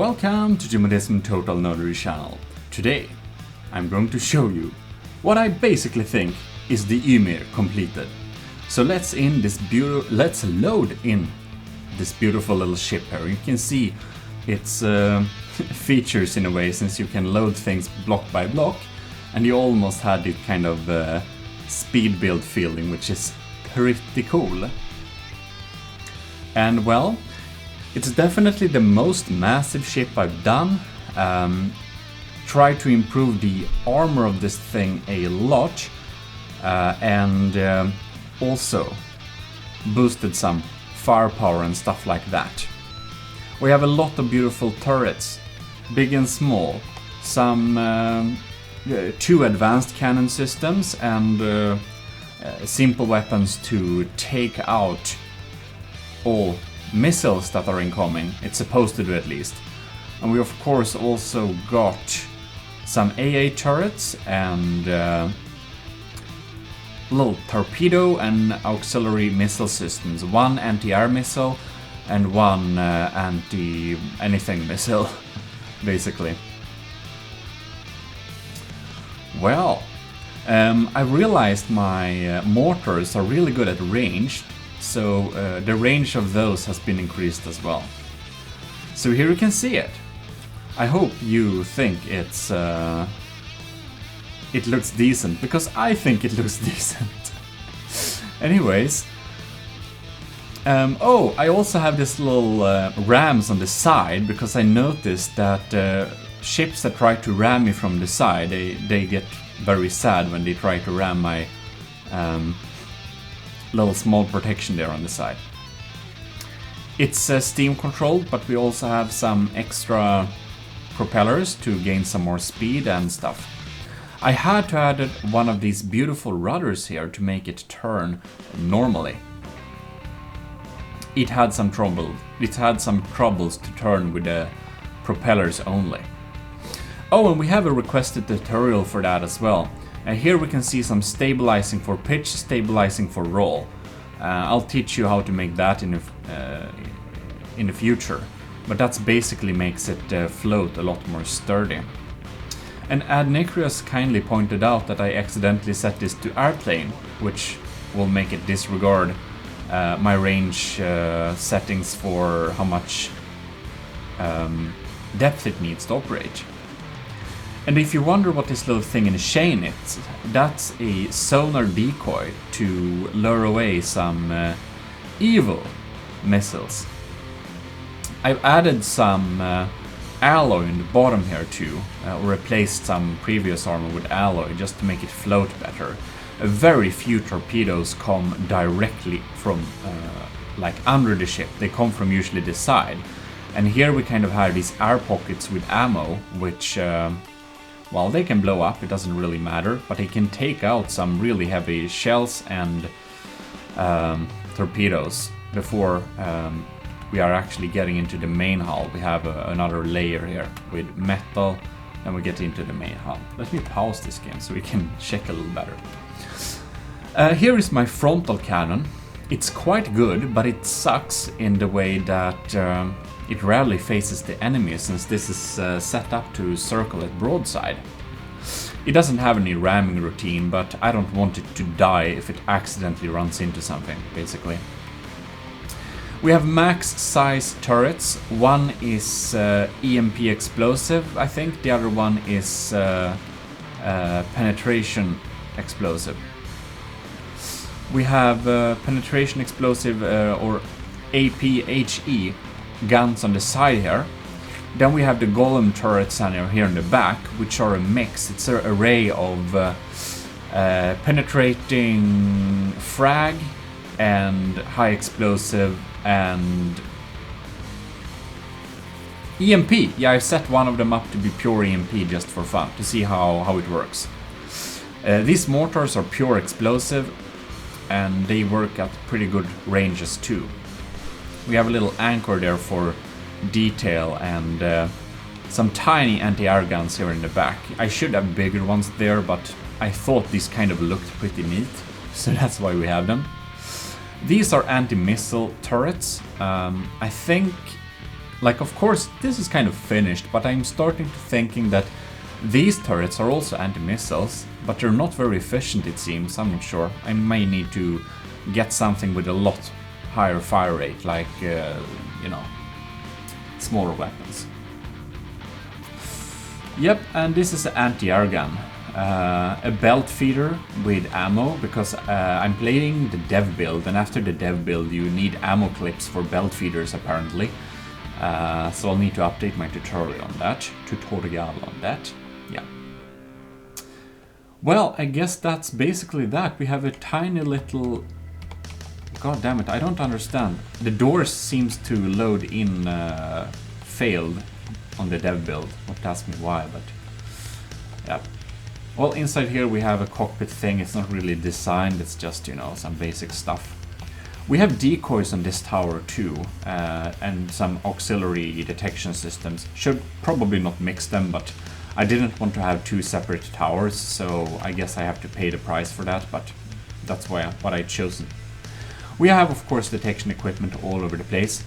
Welcome to Jimodism Total Nerdery channel. Today, I'm going to show you what I basically think is the YMIR completed. So let's load in this beautiful little ship here. You can see its features in a way, since you can load things block by block, and you almost had it kind of speed build feeling, which is pretty cool. And well, it's definitely the most massive ship I've done. Tried to improve the armor of this thing a lot, and also boosted some firepower and stuff like that. We have a lot of beautiful turrets, big and small, some 2 advanced cannon systems, and simple weapons to take out all missiles that are incoming. It's supposed to do, at least. And we of course also got some AA turrets and little torpedo and auxiliary missile systems. 1 anti-air missile and 1 anti-anything missile, basically. Well, I realized my mortars are really good at range, so the range of those has been increased as well. So here you can see it. I hope you think it looks decent, because I think it looks decent. Anyways, oh, I also have this little rams on the side, because I noticed that ships that try to ram me from the side, they get very sad when they try to ram my little small protection there on the side. It's steam controlled, but we also have some extra propellers to gain some more speed and stuff. I had to add one of these beautiful rudders here to make it turn normally. It had some troubles to turn with the propellers only. Oh, and we have a requested tutorial for that as well. Here we can see some stabilizing for pitch, stabilizing for roll. I'll teach you how to make that in the future, but that's basically makes it float a lot more sturdy. And Adnecrius kindly pointed out that I accidentally set this to airplane, which will make it disregard my range settings for how much depth it needs to operate. And if you wonder what this little thing in the chain is, that's a sonar decoy to lure away some evil missiles. I've added some alloy in the bottom here too, or replaced some previous armor with alloy just to make it float better. Very few torpedoes come directly from like under the ship, they come from usually the side. And here we kind of have these air pockets with ammo, which well, they can blow up, it doesn't really matter, but they can take out some really heavy shells and torpedoes before we are actually getting into the main hull. We have another layer here with metal, and we get into the main hull. Let me pause this game so we can check a little better. Here is my frontal cannon. It's quite good, but it sucks in the way that it rarely faces the enemy, since this is set up to circle at broadside. It doesn't have any ramming routine, but I don't want it to die if it accidentally runs into something, basically. We have max size turrets. One is EMP explosive, I think. The other one is penetration explosive. We have penetration explosive or APHE guns on the side here. Then we have the Golem Turrets here in the back, which are a mix. It's an array of penetrating frag and high explosive and EMP. Yeah, I've set one of them up to be pure EMP just for fun, to see how it works. These mortars are pure explosive, and they work at pretty good ranges too. We have a little anchor there for detail, and some tiny anti-air guns here in the back. I should have bigger ones there, but I thought these kind of looked pretty neat, so that's why we have them. These are anti-missile turrets. I think Like, of course, this is kind of finished, but I'm starting to thinking that these turrets are also anti-missiles, but they're not very efficient, it seems. I'm not sure. I may need to get something with a lot higher fire rate, like, you know, smaller weapons. Yep, and this is the anti-air gun. A belt feeder with ammo, because I'm playing the dev build, and after the dev build you need ammo clips for belt feeders apparently. So I'll need to update my tutorial on that. Yeah. Well, I guess that's basically that. We have a tiny little... God damn it, I don't understand. The doors seems to load in failed on the dev build. Don't ask me why, but... yeah. Well, inside here we have a cockpit thing. It's not really designed, it's just, you know, some basic stuff. We have decoys on this tower too, and some auxiliary detection systems. Should probably not mix them, but I didn't want to have two separate towers, so I guess I have to pay the price for that, but that's what I chosen. We have, of course, detection equipment all over the place.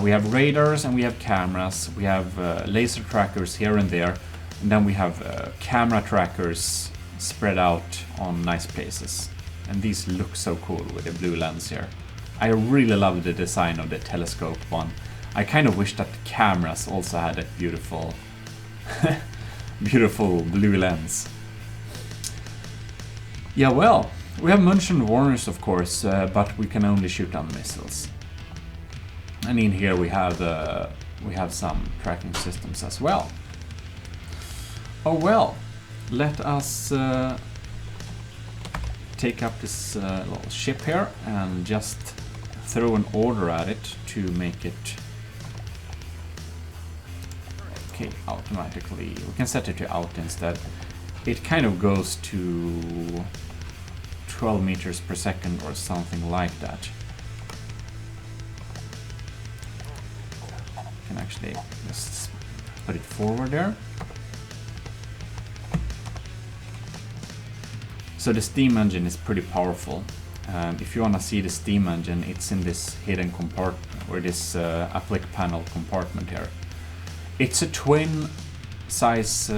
We have radars and we have cameras. We have laser trackers here and there, and then we have camera trackers spread out on nice places. And these look so cool with the blue lens here. I really love the design of the telescope one. I kind of wish that the cameras also had that beautiful, beautiful blue lens. Yeah, well, we have munition warners, of course, but we can only shoot down missiles. And in here we have some tracking systems as well. Oh well, let us take up this little ship here and just throw an order at it to make it okay automatically. We can set it to out instead. It kind of goes to 12 meters per second or something like that. Can actually just put it forward there. So the steam engine is pretty powerful. If you want to see the steam engine, it's in this hidden compartment, or this applique panel compartment here. It's a twin size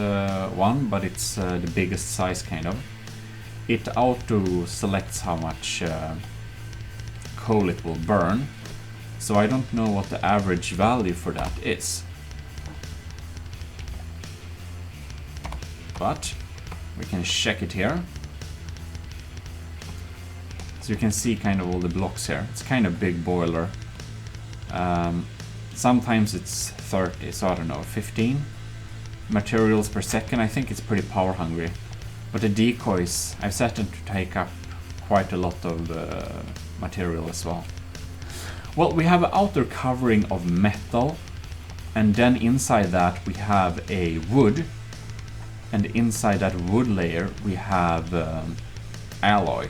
one, but it's the biggest size kind of. It auto selects how much coal it will burn, so I don't know what the average value for that is. But we can check it here. So you can see kind of all the blocks here. It's kind of big boiler. Sometimes it's 30, so I don't know, 15 materials per second. I think it's pretty power hungry. But the decoys, I've set them to take up quite a lot of material as well. Well, we have an outer covering of metal, and then inside that we have a wood, and inside that wood layer we have alloy.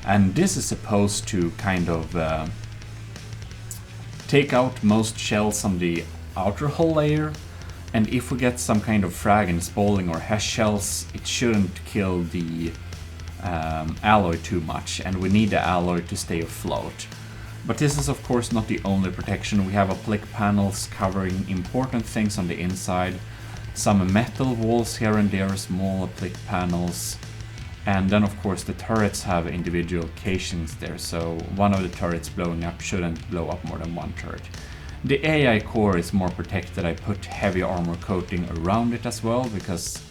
And this is supposed to kind of take out most shells on the outer hull layer, and if we get some kind of frag and spalling or HESH shells, it shouldn't kill the alloy too much, and we need the alloy to stay afloat. But this is of course not the only protection. We have applique panels covering important things on the inside, some metal walls here and there, small applique panels. And then of course the turrets have individual casings there, so one of the turrets blowing up shouldn't blow up more than one turret. The AI core is more protected. I put heavy armor coating around it as well, because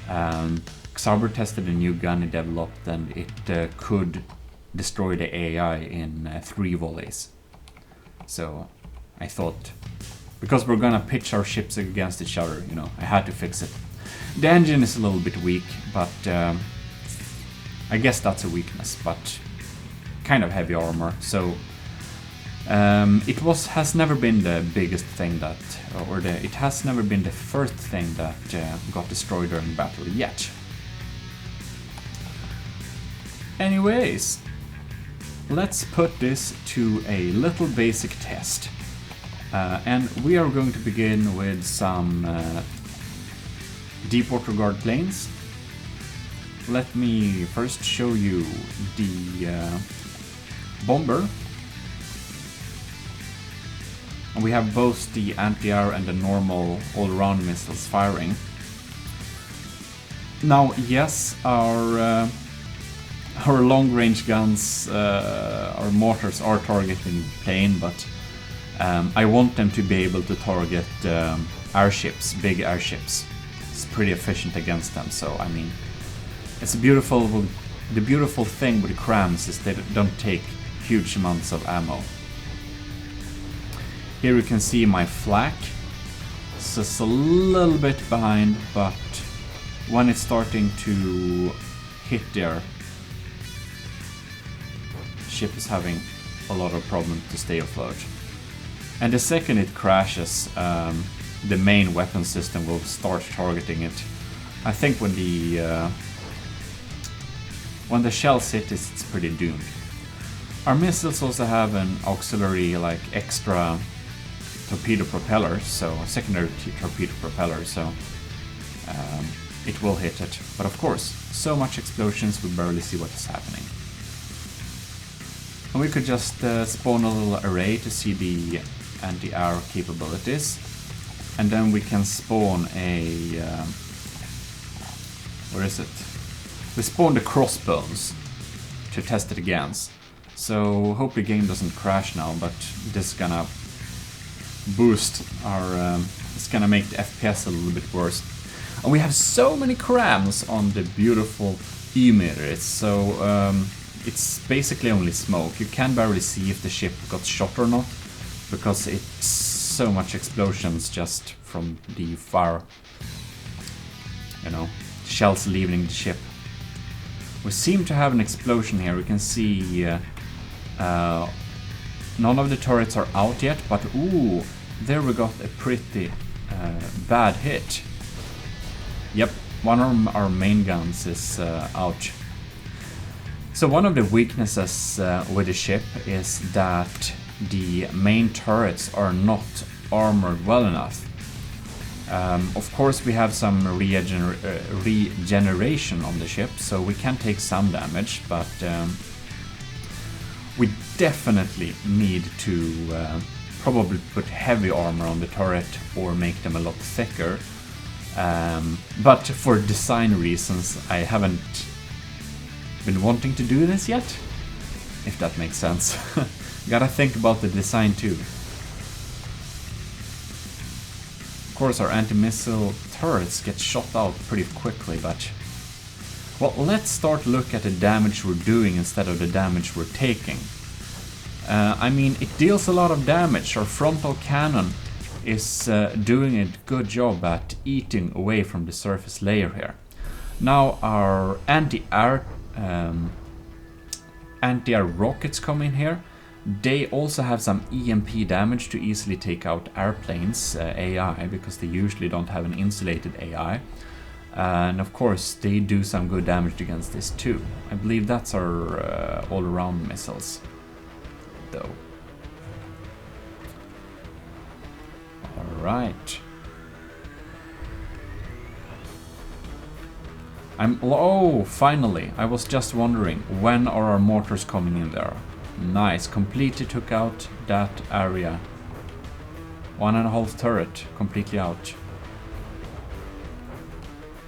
Xaber tested a new gun he developed, and it could destroy the AI in 3 volleys. So I thought, because we're gonna pitch our ships against each other, you know, I had to fix it. The engine is a little bit weak, but I guess that's a weakness, but kind of heavy armor, so it has never been the biggest thing that, it has never been the first thing that got destroyed during battle yet. Anyways, let's put this to a little basic test, and we are going to begin with some deep water guard planes. Let me first show you the bomber. And we have both the anti-air and the normal all-around missiles firing. Now, yes, our long-range guns, our mortars are targeting plane, but I want them to be able to target airships, big airships. It's pretty efficient against them, so I mean, it's beautiful. The beautiful thing with the crams is they don't take huge amounts of ammo. Here you can see my flak. So it's a little bit behind, but when it's starting to hit there, ship is having a lot of problems to stay afloat. And the second it crashes, the main weapon system will start targeting it. I think when the shells hit it, it's pretty doomed. Our missiles also have an auxiliary, like extra torpedo propeller, so a secondary torpedo propeller, so it will hit it. But of course, so much explosions we barely see what is happening. And we could just spawn a little array to see the anti-air capabilities, and then we can spawn a where is it? We spawned the crossbones to test it against. So hope the game doesn't crash now, but this is gonna boost our it's gonna make the FPS a little bit worse. And we have so many crams on the beautiful YMIR. It's basically only smoke. You can barely see if the ship got shot or not, because it's so much explosions just from the fire, you know, shells leaving the ship. We seem to have an explosion here. We can see none of the turrets are out yet, but ooh, there we got a pretty bad hit. Yep, one of our main guns is out. So one of the weaknesses with the ship is that the main turrets are not armored well enough. Of course we have some regeneration on the ship, so we can take some damage, but we definitely need to probably put heavy armor on the turret or make them a lot thicker. But for design reasons I haven't been wanting to do this yet, if that makes sense. Gotta think about the design too. Of course our anti-missile turrets get shot out pretty quickly, but well, let's start look at the damage we're doing instead of the damage we're taking. I mean, it deals a lot of damage. Our frontal cannon is doing a good job at eating away from the surface layer here. Now our anti-air rockets come in here. They also have some EMP damage to easily take out airplanes, AI, because they usually don't have an insulated AI. And of course they do some good damage against this too. I believe that's our all-around missiles, though. Alright. Oh, finally! I was just wondering, when are our mortars coming in there? Nice, completely took out that area. 1.5 turret, completely out.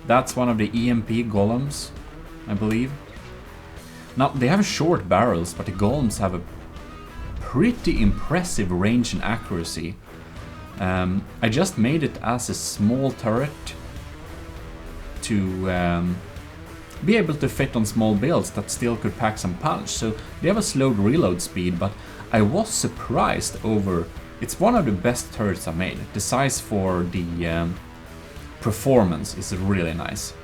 That's one of the EMP golems, I believe. Now, they have short barrels, but the golems have a pretty impressive range and accuracy. I just made it as a small turret to be able to fit on small builds that still could pack some punch. So they have a slowed reload speed, but I was surprised over... It's one of the best turrets I made. The size for the performance is really nice.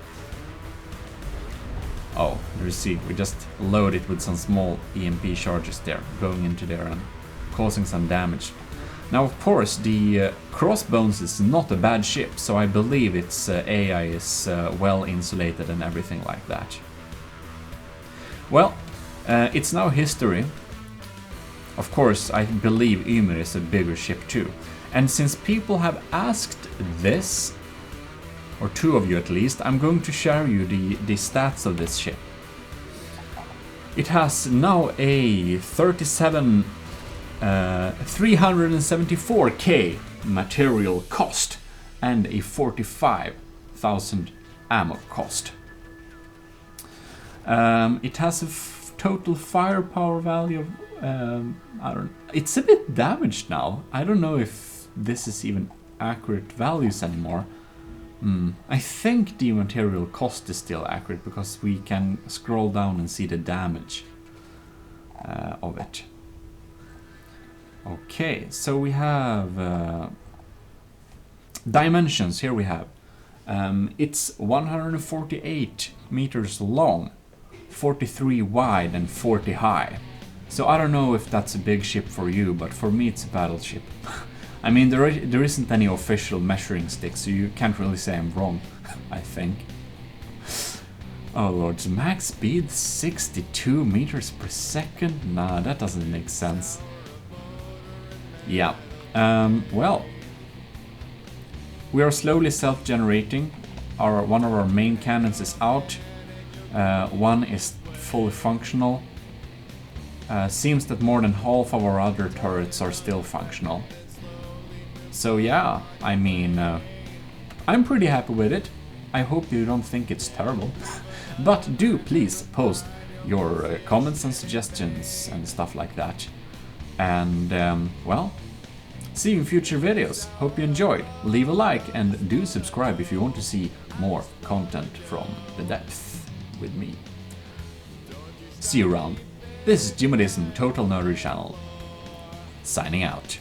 Oh, you see, we just load it with some small EMP charges there, going into there and causing some damage. Now, of course, the Crossbones is not a bad ship, so I believe its AI is well insulated and everything like that. Well, it's now history. Of course, I believe YMIR is a bigger ship too. And since people have asked this, or two of you at least, I'm going to share you the stats of this ship. It has now a 37 374k material cost and a 45,000 ammo cost. It has a total firepower value of it's a bit damaged now. I don't know if this is even accurate values anymore. I think the material cost is still accurate because we can scroll down and see the damage of it. Okay, so we have dimensions. Here we have it's 148 meters long, 43 wide and 40 high. So I don't know if that's a big ship for you, but for me it's a battleship. I mean, there isn't any official measuring stick, so you can't really say I'm wrong, I think. Oh lord, so max speed 62 meters per second? Nah, that doesn't make sense. Yeah, well, we are slowly self-generating. One of our main cannons is out. One is fully functional. Seems that more than half of our other turrets are still functional. So yeah, I mean, I'm pretty happy with it. I hope you don't think it's terrible. But do please post your comments and suggestions and stuff like that. And well, see you in future videos. Hope you enjoyed. Leave a like and do subscribe if you want to see more content from the depth with me. See you around. This is Untitled Total Nerdery Channel, signing out.